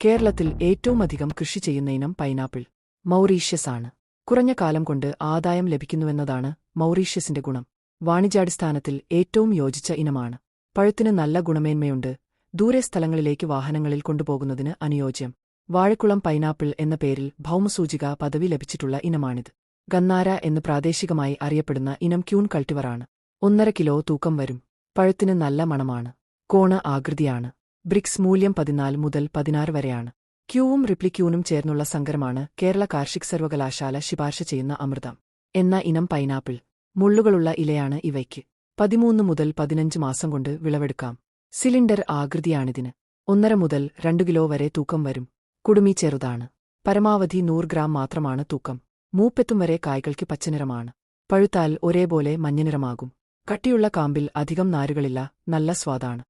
കേരളത്തിൽ ഏറ്റവുമധികം കൃഷി ചെയ്യുന്ന ഇനം പൈനാപ്പിൾ മൗറീഷ്യസ് ആണ്. കുറഞ്ഞ കാലം കൊണ്ട് ആദായം ലഭിക്കുന്നുവെന്നതാണ് മൗറീഷ്യസിന്റെ ഗുണം. വാണിജ്യാടിസ്ഥാനത്തിൽ ഏറ്റവും യോജിച്ച ഇനമാണ്. പഴത്തിന് നല്ല ഗുണമേന്മയുണ്ട്. ദൂരെ സ്ഥലങ്ങളിലേക്ക് വാഹനങ്ങളിൽ കൊണ്ടുപോകുന്നതിന് അനുയോജ്യം. വാഴക്കുളം പൈനാപ്പിൾ എന്ന പേരിൽ ഭൗമസൂചിക പദവി ലഭിച്ചിട്ടുള്ള ഇനമാണിത്. ഗന്നാര എന്ന് പ്രാദേശികമായി അറിയപ്പെടുന്ന ഇനം ക്യൂൺ കൾട്ടിവറാണ്. 1.5 കിലോ തൂക്കം വരും. പഴത്തിന് നല്ല മണമാണ്. കോണ ആകൃതിയാണ്. ബ്രിക്സ് മൂല്യം 14 മുതൽ 16 വരെയാണ്. ക്യൂവും റിപ്ലിക്യൂനും ചേർന്നുള്ള സങ്കരമാണ് കേരള കാർഷിക് സർവകലാശാല ശുപാർശ ചെയ്യുന്ന അമൃതം എന്ന ഇനം പൈനാപ്പിൾ. മുള്ളുകളുള്ള ഇലയാണ് ഇവയ്ക്ക്. 13 മുതൽ 15 മാസം കൊണ്ട് വിളവെടുക്കാം. സിലിണ്ടർ ആകൃതിയാണിതിന്. 1.5 മുതൽ 2 കിലോ വരെ തൂക്കം വരും. കുടുമി ചെറുതാണ്. പരമാവധി 100 ഗ്രാം മാത്രമാണ് തൂക്കം. മൂപ്പെത്തും വരെ കായ്കൾക്ക് പച്ചനിറമാണ്. പഴുത്താൽ ഒരേപോലെ മഞ്ഞനിറമാകും. കട്ടിയുള്ള കാമ്പിൽ അധികം നാരുകളില്ല. നല്ല സ്വാദാണ്.